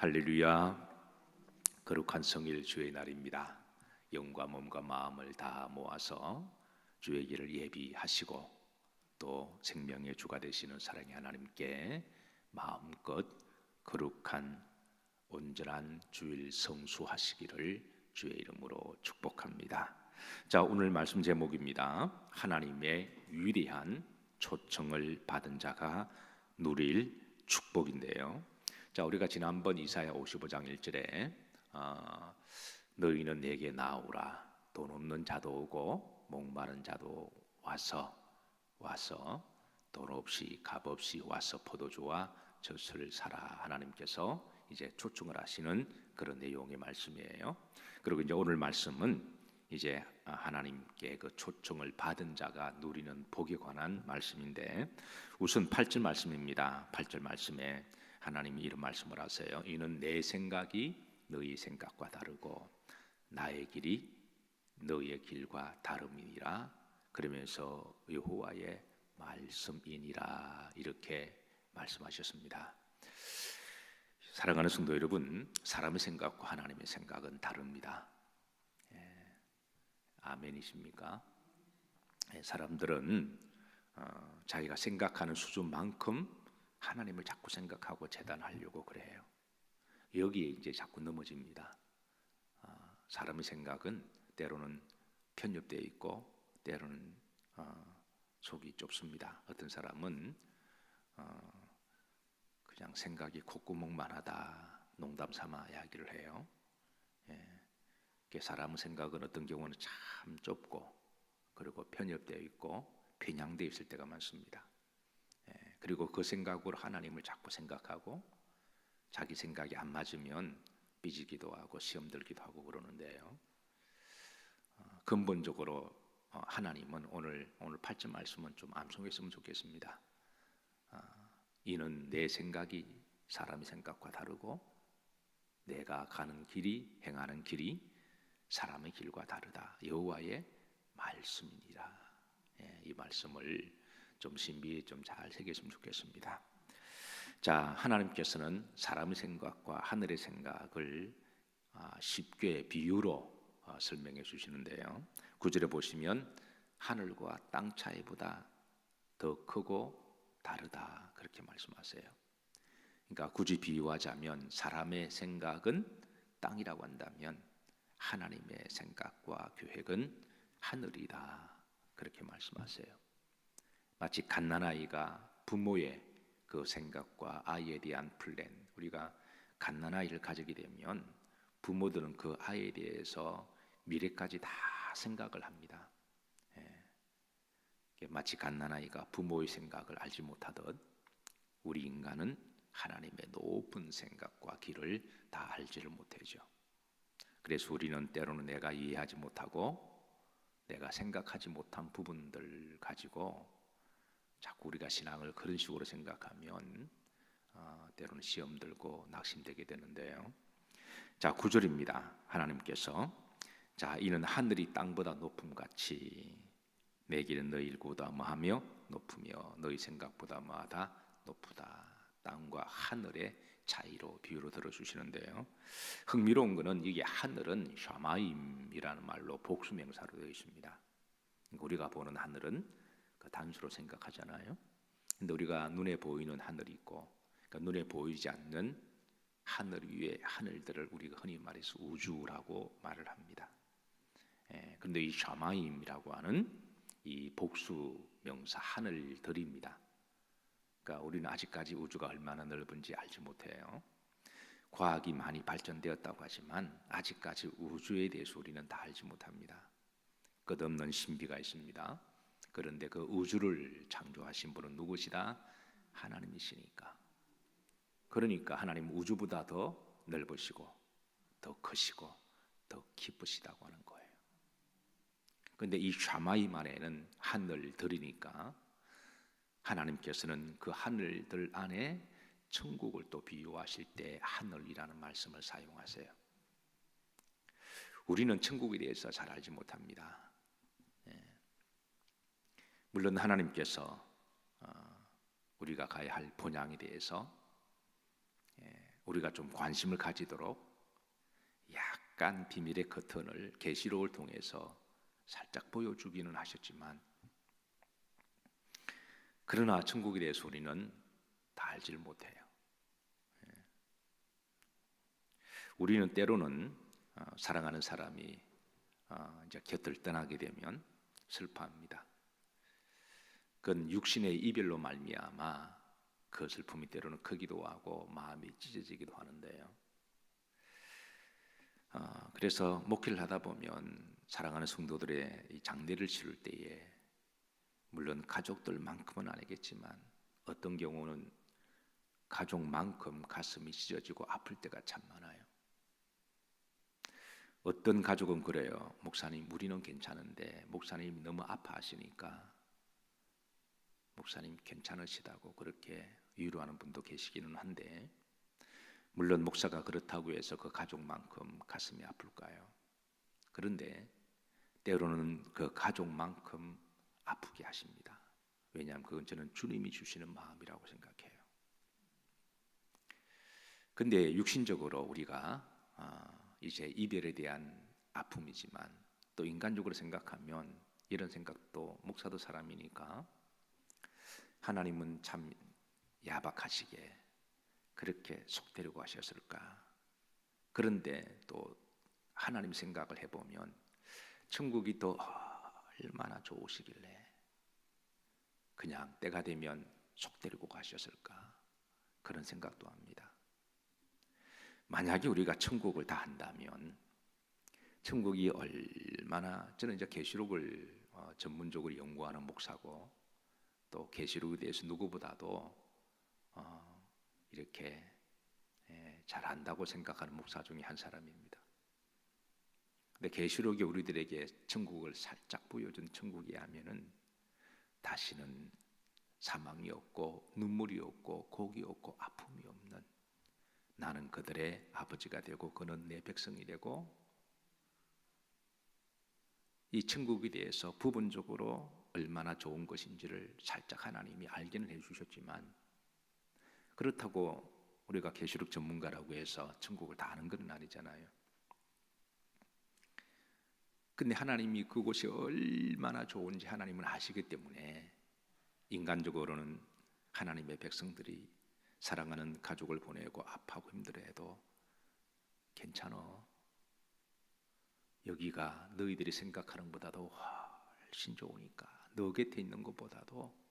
할렐루야. 거룩한 성일 주의 날입니다. 영과 몸과 마음을 다 모아서 주의 길을 예비하시고 또 생명의 주가 되시는 사랑의 하나님께 마음껏 거룩한 온전한 주일 성수하시기를 주의 이름으로 축복합니다. 자, 오늘 말씀 제목입니다. 하나님의 위대한 초청을 받은 자가 누릴 축복인데요. 자, 우리가 지난번 이사야 55장 1절에 너희는 내게 나오라, 돈 없는 자도 오고 목마른 자도 와서 돈 없이 값 없이 와서 포도주와 젖을 사라. 하나님께서 이제 초청을 하시는 그런 내용의 말씀이에요. 그리고 이제 오늘 말씀은 이제 하나님께 그 초청을 받은 자가 누리는 복에 관한 말씀인데, 우선 8절 말씀입니다. 8절 말씀에 하나님이 이런 말씀을 하세요. 이는 내 생각이 너희 생각과 다르고 나의 길이 너희의 길과 다름이니라. 그러면서 여호와의 말씀이니라, 이렇게 말씀하셨습니다. 사랑하는 성도 여러분, 사람의 생각과 하나님의 생각은 다릅니다. 아멘이십니까? 사람들은 자기가 생각하는 수준만큼 하나님을 자꾸 생각하고 재단하려고 그래요. 여기에 이제 자꾸 넘어집니다. 사람의 생각은 때로는 편협되어 있고 때로는 속이 좁습니다. 어떤 사람은 그냥 생각이 콧구멍만 하다 농담 삼아 이야기를 해요. 사람의 생각은 어떤 경우는 참 좁고 그리고 편협되어 있고 편향되어 있을 때가 많습니다. 그리고 그 생각으로 하나님을 자꾸 생각하고 자기 생각이 안 맞으면 삐지기도 하고 시험 들기도 하고 그러는데요. 근본적으로 하나님은 오늘 8절 말씀은 좀 암송했으면 좋겠습니다. 이는 내 생각이 사람의 생각과 다르고 내가 가는 길이 행하는 길이 사람의 길과 다르다. 여호와의 말씀이니라. 이 말씀을 좀 신비에 좀 잘 새겼으면 좋겠습니다. 자, 하나님께서는 사람의 생각과 하늘의 생각을 쉽게 비유로 설명해 주시는데요. 9절에 보시면 하늘과 땅 차이보다 더 크고 다르다, 그렇게 말씀하세요. 그러니까 굳이 비유하자면 사람의 생각은 땅이라고 한다면 하나님의 생각과 계획은 하늘이다, 그렇게 말씀하세요. 마치 갓난아이가 부모의 그 생각과 아이에 대한 플랜, 우리가 갓난아이를 가지게 되면 부모들은 그 아이에 대해서 미래까지 다 생각을 합니다. 마치 갓난아이가 부모의 생각을 알지 못하듯 우리 인간은 하나님의 높은 생각과 길을 다 알지를 못하죠. 그래서 우리는 때로는 내가 이해하지 못하고 내가 생각하지 못한 부분들 가지고 자꾸 우리가 신앙을 그런 식으로 생각하면 때로는 시험 들고 낙심되게 되는데요. 자, 9절입니다. 하나님께서 자, 이는 하늘이 땅보다 높음같이 내 길은 너희 일보다 뭐하며 높으며 너희 생각보다 뭐하다 높으다. 땅과 하늘의 차이로 비유로 들어주시는데요. 흥미로운 것은 이게 하늘은 샤마임이라는 말로 복수명사로 되어 있습니다. 우리가 보는 하늘은 그 단수로 생각하잖아요. 근데 우리가 눈에 보이는 하늘이 있고, 그러니까 눈에 보이지 않는 하늘 위의 하늘들을 우리가 흔히 말해서 우주라고 말을 합니다. 그런데 이 샤마임이라고 하는 이 복수명사 하늘들입니다. 그러니까 우리는 아직까지 우주가 얼마나 넓은지 알지 못해요. 과학이 많이 발전되었다고 하지만 아직까지 우주에 대해서 우리는 다 알지 못합니다. 끝없는 신비가 있습니다. 그런데 그 우주를 창조하신 분은 누구시다? 하나님이시니까. 그러니까 하나님 우주보다 더 넓으시고 더 크시고 더 기쁘시다고 하는 거예요. 그런데 이 샤마임 안에는 하늘들이니까 하나님께서는 그 하늘들 안에 천국을 또 비유하실 때 하늘이라는 말씀을 사용하세요. 우리는 천국에 대해서 잘 알지 못합니다. 물론 하나님께서 우리가 가야 할 본향에 대해서 우리가 좀 관심을 가지도록 약간 비밀의 커튼을 계시록을 통해서 살짝 보여주기는 하셨지만, 그러나 천국에 대해서 우리는 다 알지를 못해요. 우리는 때로는 사랑하는 사람이 이제 곁을 떠나게 되면 슬퍼합니다. 그건 육신의 이별로 말미암아 그 슬픔이 때로는 크기도 하고 마음이 찢어지기도 하는데요. 그래서 목회를 하다 보면 사랑하는 성도들의 이 장례를 치를 때에 물론 가족들만큼은 아니겠지만 어떤 경우는 가족만큼 가슴이 찢어지고 아플 때가 참 많아요. 어떤 가족은 그래요. 목사님, 우리는 괜찮은데 목사님이 너무 아파하시니까 목사님 괜찮으시다고 그렇게 위로하는 분도 계시기는 한데, 물론 목사가 그렇다고 해서 그 가족만큼 가슴이 아플까요? 그런데 때로는 그 가족만큼 아프게 하십니다. 왜냐하면 그건 저는 주님이 주시는 마음이라고 생각해요. 근데 육신적으로 우리가 이제 이별에 대한 아픔이지만 또 인간적으로 생각하면 이런 생각도, 목사도 사람이니까 하나님은 참 야박하시게 그렇게 속 데리고 하셨을까? 그런데 또 하나님 생각을 해보면 천국이 또 얼마나 좋으시길래 그냥 때가 되면 속 데리고 가셨을까? 그런 생각도 합니다. 만약에 우리가 천국을 다 한다면 천국이 얼마나, 저는 이제 계시록을 전문적으로 연구하는 목사고 또 계시록에 대해서 누구보다도 이렇게 잘 안다고 생각하는 목사 중에 한 사람입니다. 근데 계시록이 우리들에게 천국을 살짝 보여준 천국이 하면은 다시는 사망이 없고 눈물이 없고 곡이 없고 아픔이 없는, 나는 그들의 아버지가 되고 그는 내 백성이 되고, 이 천국에 대해서 부분적으로 얼마나 좋은 것인지를 살짝 하나님이 알게는 해주셨지만, 그렇다고 우리가 계시록 전문가라고 해서 천국을 다 아는 건 아니잖아요. 근데 하나님이 그곳이 얼마나 좋은지 하나님은 아시기 때문에 인간적으로는 하나님의 백성들이 사랑하는 가족을 보내고 아파하고 힘들어해도 괜찮아, 여기가 너희들이 생각하는 것보다도 훨씬 좋으니까, 너 곁에 있는 것보다도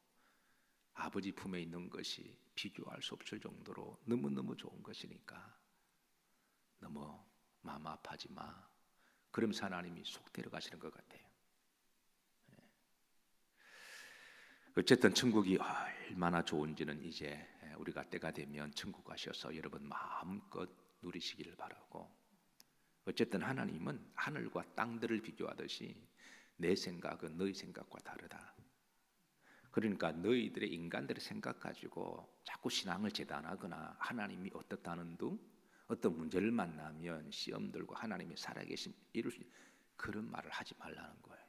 아버지 품에 있는 것이 비교할 수 없을 정도로 너무너무 좋은 것이니까 너무 마음 아파하지 마. 그러면서 하나님이 속 데려가시는 것 같아요. 어쨌든 천국이 얼마나 좋은지는 이제 우리가 때가 되면 천국 가셔서 여러분 마음껏 누리시기를 바라고, 어쨌든 하나님은 하늘과 땅들을 비교하듯이 내 생각은 너희 생각과 다르다. 그러니까 너희들의 인간들의 생각 가지고 자꾸 신앙을 재단하거나 하나님이 어떻다는 둥, 어떤 문제를 만나면 시험 들고 하나님이 살아계심 이럴 수, 그런 말을 하지 말라는 거예요.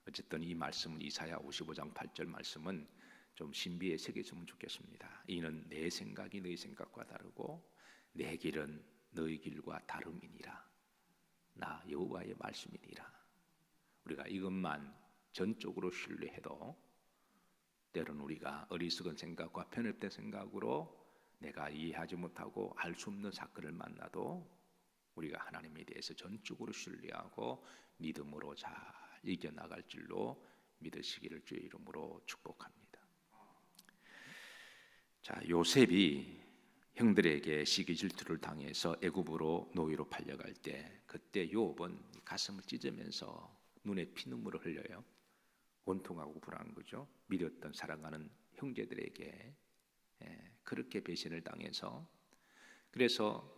어쨌든 이 말씀은 이사야 55장 8절 말씀은 좀 신비에 새겨졌으면 좋겠습니다. 이는 내 생각이 너희 생각과 다르고 내 길은 너희 길과 다름이니라. 나 여호와의 말씀이니라. 우리가 이것만 전적으로 신뢰해도 때로는 우리가 어리석은 생각과 편협된 생각으로 내가 이해하지 못하고 알 수 없는 사건을 만나도 우리가 하나님에 대해서 전적으로 신뢰하고 믿음으로 잘 이겨나갈 줄로 믿으시기를 주의 이름으로 축복합니다. 자, 요셉이 형들에게 시기 질투를 당해서 애굽으로 노예로 팔려갈 때, 그때 요업은 가슴을 찢으면서 눈에 피눈물을 흘려요. 원통하고 불안한 거죠. 믿었던 사랑하는 형제들에게 그렇게 배신을 당해서, 그래서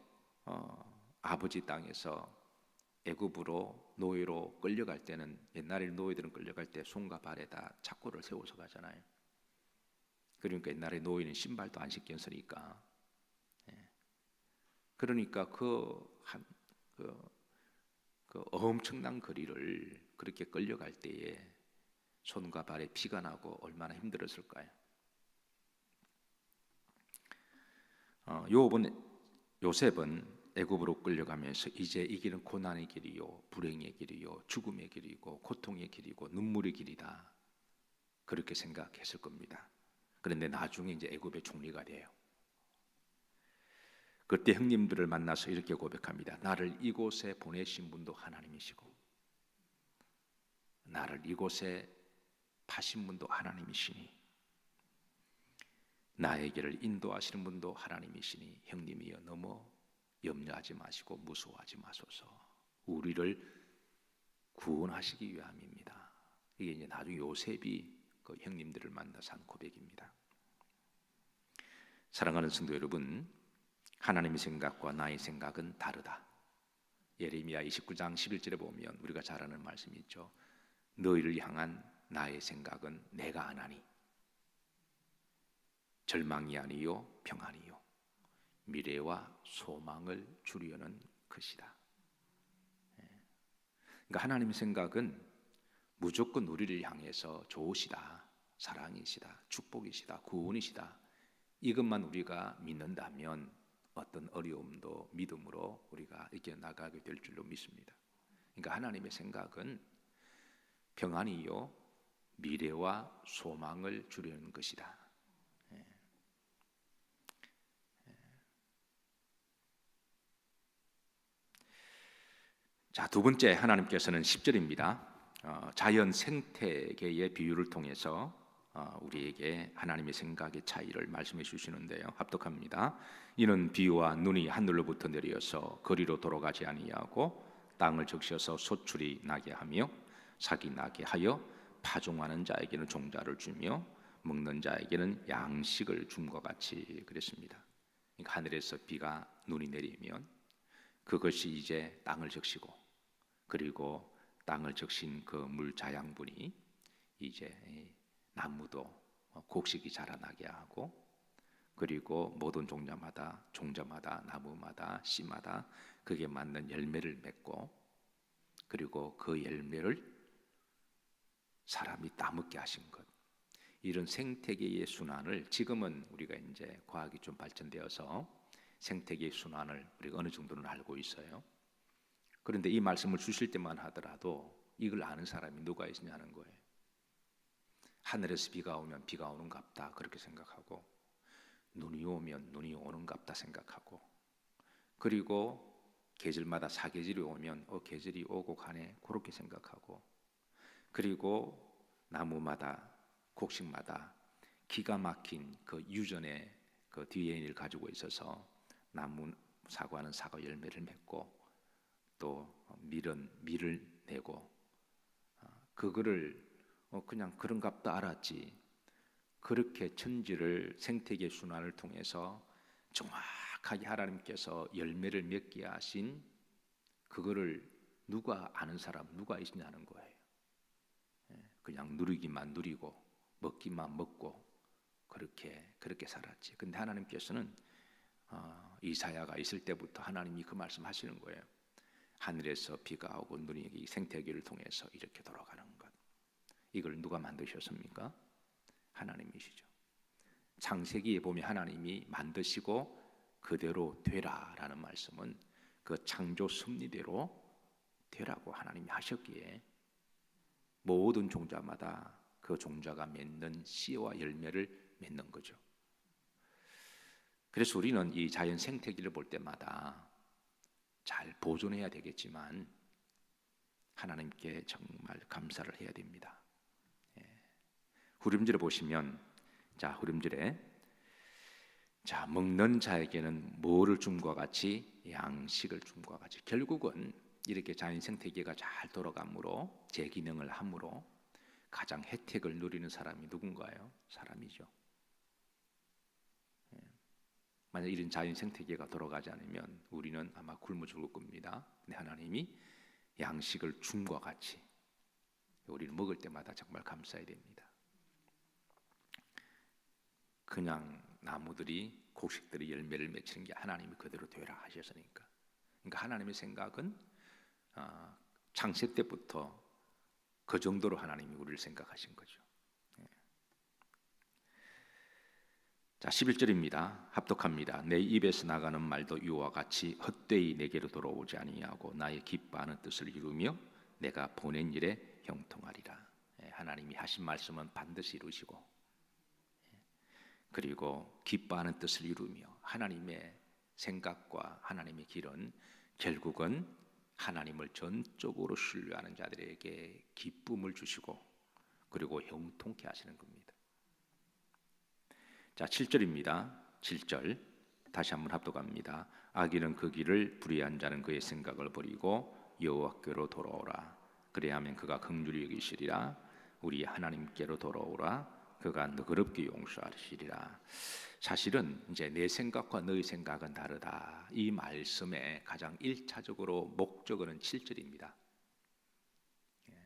아버지 땅에서 애굽으로 노예로 끌려갈 때는, 옛날에 노예들은 끌려갈 때 손과 발에다 착고를 세워서 가잖아요. 그러니까 옛날에 노예는 신발도 안 신겼으니까, 그러니까 그 엄청난 거리를 그렇게 끌려갈 때에 손과 발에 피가 나고 얼마나 힘들었을까요? 요셉은 애굽으로 끌려가면서 이제 이 길은 고난의 길이요, 불행의 길이요, 죽음의 길이고 고통의 길이고 눈물의 길이다, 그렇게 생각했을 겁니다. 그런데 나중에 이제 애굽의 총리가 돼요. 그때 형님들을 만나서 이렇게 고백합니다. 나를 이곳에 보내신 분도 하나님이시고 나를 이곳에 파신 분도 하나님이시니 나의 길을 인도하시는 분도 하나님이시니 형님이여 너무 염려하지 마시고 무서워하지 마소서. 우리를 구원하시기 위함입니다. 이게 이제 나중에 요셉이 그 형님들을 만나서 한 고백입니다. 사랑하는 성도 여러분, 하나님의 생각과 나의 생각은 다르다. 예레미야 29장 11절에 보면 우리가 잘 아는 말씀이 있죠. 너희를 향한 나의 생각은 내가 아나니 절망이 아니요 평안이요 미래와 소망을 주려는 것이다. 그러니까 하나님의 생각은 무조건 우리를 향해서 좋으시다, 사랑이시다, 축복이시다, 구원이시다, 이것만 우리가 믿는다면 어떤 어려움도 믿음으로 우리가 이겨나가게 될 줄로 믿습니다. 그러니까 하나님의 생각은 평안이요 미래와 소망을 주려는 것이다. 자, 두 번째, 하나님께서는 10절입니다. 자연 생태계의 비유를 통해서 우리에게 하나님의 생각의 차이를 말씀해 주시는데요. 합독합니다. 이는 비와 눈이 하늘로부터 내려서 거리로 돌아가지 아니하고 땅을 적셔서 소출이 나게 하며 삭이 나게 하여 파종하는 자에게는 종자를 주며 먹는 자에게는 양식을 줌과 같이 그랬습니다. 그러니까 하늘에서 비가 눈이 내리면 그것이 이제 땅을 적시고 그리고 땅을 적신 그 물 자양분이 이제 나무도 곡식이 자라나게 하고 그리고 모든 종자마다 나무마다 씨마다 그게 맞는 열매를 맺고 그리고 그 열매를 사람이 따먹게 하신 것, 이런 생태계의 순환을 지금은 우리가 이제 과학이 좀 발전되어서 생태계의 순환을 우리가 어느 정도는 알고 있어요. 그런데 이 말씀을 주실 때만 하더라도 이걸 아는 사람이 누가 있느냐는 거예요. 하늘에서 비가 오면 비가 오는갑다 그렇게 생각하고 눈이 오면 눈이 오는갑다 생각하고 그리고 계절마다 사계절이 오면 계절이 오고 가네 그렇게 생각하고 그리고 나무마다 곡식마다 기가 막힌 그 유전의 그 DNA를 가지고 있어서 사과는 사과 열매를 맺고 또 밀은 밀을 내고 그거를 그냥 그런갑다 알았지. 그렇게 천지를 생태계 순환을 통해서 정확하게 하나님께서 열매를 맺게 하신 그거를 누가 아는 사람 누가 있냐는 거예요. 그냥 누리기만 누리고 먹기만 먹고 그렇게 살았지. 근데 하나님께서는 이사야가 있을 때부터 하나님이 그 말씀하시는 거예요. 하늘에서 비가 오고 눈이 이 생태계를 통해서 이렇게 돌아가는 것, 이걸 누가 만드셨습니까? 하나님이시죠. 창세기에 보면 하나님이 만드시고 그대로 되라라는 말씀은 그 창조 섭리대로 되라고 하나님이 하셨기에 모든 종자마다 그 종자가 맺는 씨와 열매를 맺는 거죠. 그래서 우리는 이 자연 생태계를 볼 때마다 잘 보존해야 되겠지만 하나님께 정말 감사를 해야 됩니다. 후렴절에 보시면 후렴절에 먹는 자에게는 뭐를 줌과 같이 양식을 줌과 같이, 결국은 이렇게 자연 생태계가 잘 돌아감으로 제 기능을 함으로 가장 혜택을 누리는 사람이 누군가요? 사람이죠. 만약 이런 자연 생태계가 돌아가지 않으면 우리는 아마 굶어 죽을 겁니다. 근데 하나님이 양식을 줌과 같이 우리를 먹을 때마다 정말 감사해야 됩니다. 그냥 나무들이 곡식들이 열매를 맺히는 게 하나님이 그대로 되라 하셨으니까. 그러니까 하나님의 생각은 창세 때부터 그 정도로 하나님이 우리를 생각하신 거죠. 자, 11절입니다. 합독합니다. 내 입에서 나가는 말도 이와 같이 헛되이 내게로 돌아오지 아니하고 나의 기뻐하는 뜻을 이루며 내가 보낸 일에 형통하리라. 하나님이 하신 말씀은 반드시 이루시고, 그리고 기뻐하는 뜻을 이루며, 하나님의 생각과 하나님의 길은 결국은 하나님을 전적으로 신뢰하는 자들에게 기쁨을 주시고 그리고 형통케 하시는 겁니다. 자, 7절입니다. 7절 다시 한번 합독합니다. 악인은 그 길을 불의한 자는 그의 생각을 버리고 여호와께로 돌아오라. 그래야면 그가 긍휼히 여기시리라. 우리 하나님께로 돌아오라. 그가 너그럽게 용서하시리라. 사실은 이제 내 생각과 너의 생각은 다르다. 이 말씀의 가장 1차적으로 목적어는 7절입니다.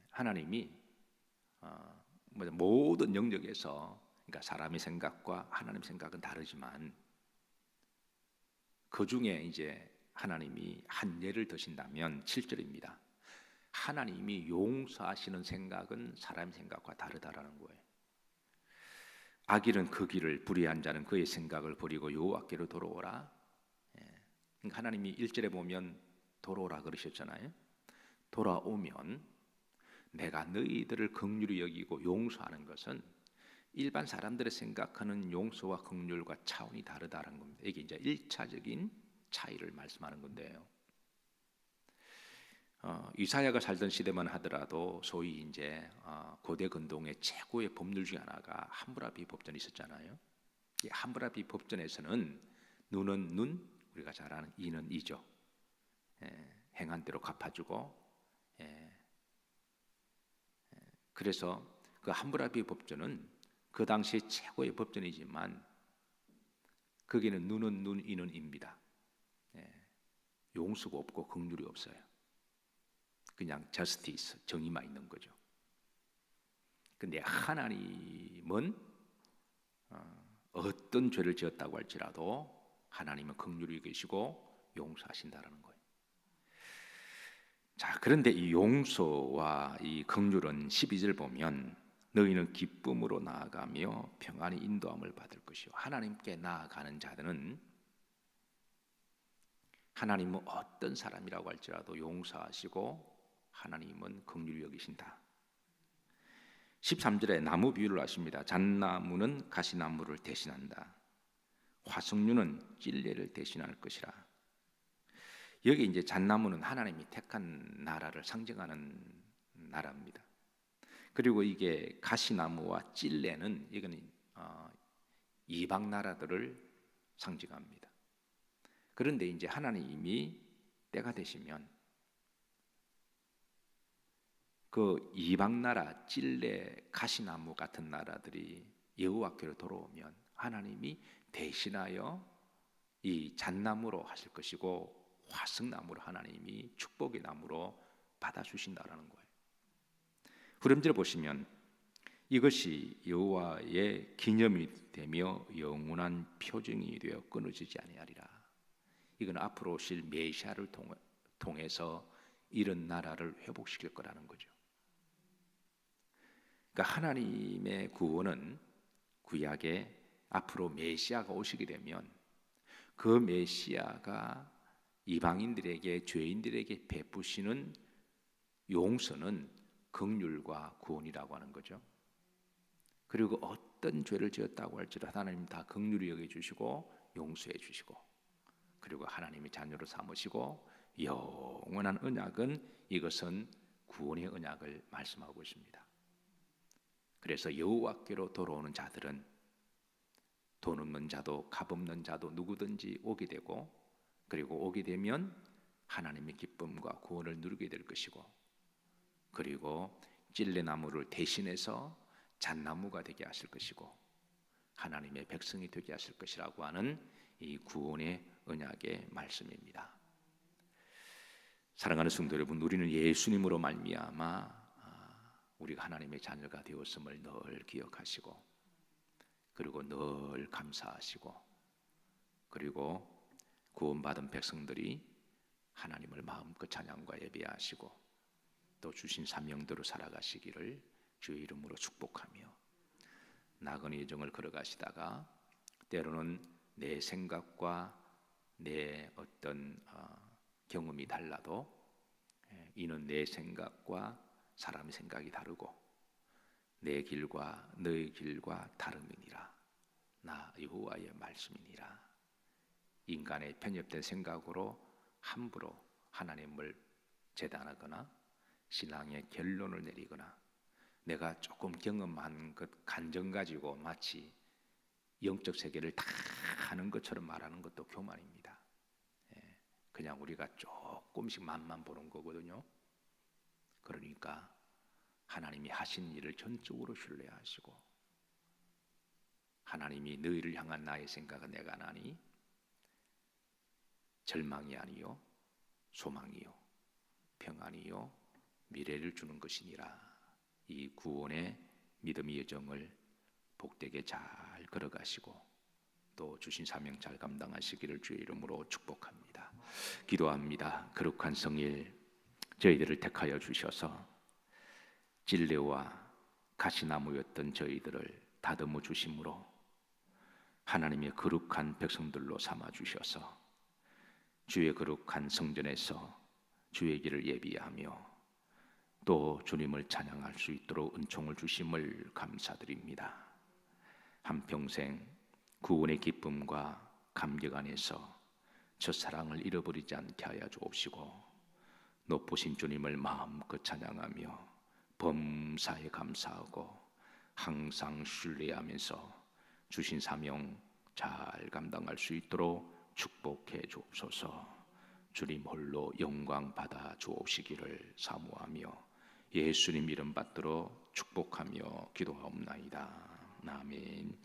하나님이 모든 영역에서, 그러니까 사람의 생각과 하나님의 생각은 다르지만 그 중에 이제 하나님이 한 예를 드신다면 7절입니다. 하나님이 용서하시는 생각은 사람의 생각과 다르다라는 거예요. 악인은 그 길을 불의한 자는 그의 생각을 버리고 여호와께로 돌아오라. 그러니까 하나님이 1절에 보면 돌아오라 그러셨잖아요. 돌아오면 내가 너희들을 긍휼히 여기고 용서하는 것은 일반 사람들의 생각하는 용서와 긍휼과 차원이 다르다는 겁니다. 이게 이제 1차적인 차이를 말씀하는 건데요. 이사야가 살던 시대만 하더라도 소위 이제 고대 근동의 최고의 법률 중 하나가 함무라비 법전이 있었잖아요. 이 함무라비 법전에서는 눈은 눈, 우리가 잘 아는 이는 이죠. 행한 대로 갚아주고, 그래서 그 함무라비 법전은 그 당시에 최고의 법전이지만 거기는 눈은 눈, 이는 입니다. 용서가 없고 긍휼이 없어요. 그냥 저스티스, 정의만 있는 거죠. 근데 하나님은 어떤 죄를 지었다고 할지라도 하나님은 긍휼히 계시고 용서하신다라는 거예요. 자, 그런데 이 용서와 이 긍휼은 12절 보면 너희는 기쁨으로 나아가며 평안히 인도함을 받을 것이요. 하나님께 나아가는 자들은 하나님은 어떤 사람이라고 할지라도 용서하시고 하나님은 긍휼히 여기신다. 13절에 나무 비유를 하십니다. 잣나무는 가시나무를 대신한다. 화석류는 찔레를 대신할 것이라. 여기 이제 잣나무는 하나님이 택한 나라를 상징하는 나라입니다. 그리고 이게 가시나무와 찔레는 이거는 이방 나라들을 상징합니다. 그런데 이제 하나님이 때가 되시면 그 이방 나라 찔레, 가시나무 같은 나라들이 여호와께로 돌아오면 하나님이 대신하여 이 잣나무로 하실 것이고 화석나무로 하나님이 축복의 나무로 받아주신다라는 거예요. 후렴절 보시면 이것이 여호와의 기념이 되며 영원한 표징이 되어 끊어지지 아니하리라. 이건 앞으로 오실 메시아를 통해서 이런 나라를 회복시킬 거라는 거죠. 그러니까 하나님의 구원은 구약에 앞으로 메시아가 오시게 되면 그 메시아가 이방인들에게, 죄인들에게 베푸시는 용서는 긍휼과 구원이라고 하는 거죠. 그리고 어떤 죄를 지었다고 할지라도 하나님 다 긍휼히 여겨주시고 용서해 주시고, 그리고 하나님의 자녀로 삼으시고 영원한 언약은, 이것은 구원의 언약을 말씀하고 있습니다. 그래서 여호와께로 돌아오는 자들은 돈 없는 자도 값 없는 자도 누구든지 오게 되고, 그리고 오게 되면 하나님의 기쁨과 구원을 누리게 될 것이고, 그리고 찔레나무를 대신해서 잣나무가 되게 하실 것이고 하나님의 백성이 되게 하실 것이라고 하는 이 구원의 언약의 말씀입니다. 사랑하는 성도 여러분, 우리는 예수님으로 말미암아 우리가 하나님의 자녀가 되었음을 늘 기억하시고, 그리고 늘 감사하시고, 그리고 구원받은 백성들이 하나님을 마음껏 찬양과 예배하시고 또 주신 사명대로 살아가시기를 주의 이름으로 축복하며 나그네 여정을 걸어가시다가 때로는 내 생각과 내 어떤 경험이 달라도 이는 내 생각과 사람의 생각이 다르고 내 길과 너의 길과 다름이니라. 나 여호와의 말씀이니라. 인간의 편협된 생각으로 함부로 하나님을 재단하거나 신앙의 결론을 내리거나 내가 조금 경험한 것 간증 가지고 마치 영적 세계를 다 하는 것처럼 말하는 것도 교만입니다. 그냥 우리가 조금씩 맛만 보는 거거든요. 그러니까 하나님이 하신 일을 전적으로 신뢰하시고 하나님이 너희를 향한 나의 생각은 내가 아나니 절망이 아니요 소망이요 평안이요 미래를 주는 것이니라. 이 구원의 믿음의 여정을 복되게 잘 걸어가시고 또 주신 사명 잘 감당하시기를 주의 이름으로 축복합니다. 기도합니다. 거룩한 성일 저희들을 택하여 주셔서 진례와 가시나무였던 저희들을 다듬어 주심으로 하나님의 거룩한 백성들로 삼아 주셔서 주의 거룩한 성전에서 주의 길을 예비하며 또 주님을 찬양할 수 있도록 은총을 주심을 감사드립니다. 한평생 구원의 기쁨과 감격 안에서 첫사랑을 잃어버리지 않게 하여 주옵시고 높으신 주님을 마음껏 찬양하며 범사에 감사하고 항상 신뢰하면서 주신 사명 잘 감당할 수 있도록 축복해 주옵소서. 주님 홀로 영광 받아 주옵시기를 사모하며 예수님 이름 받들어 축복하며 기도하옵나이다. 아멘.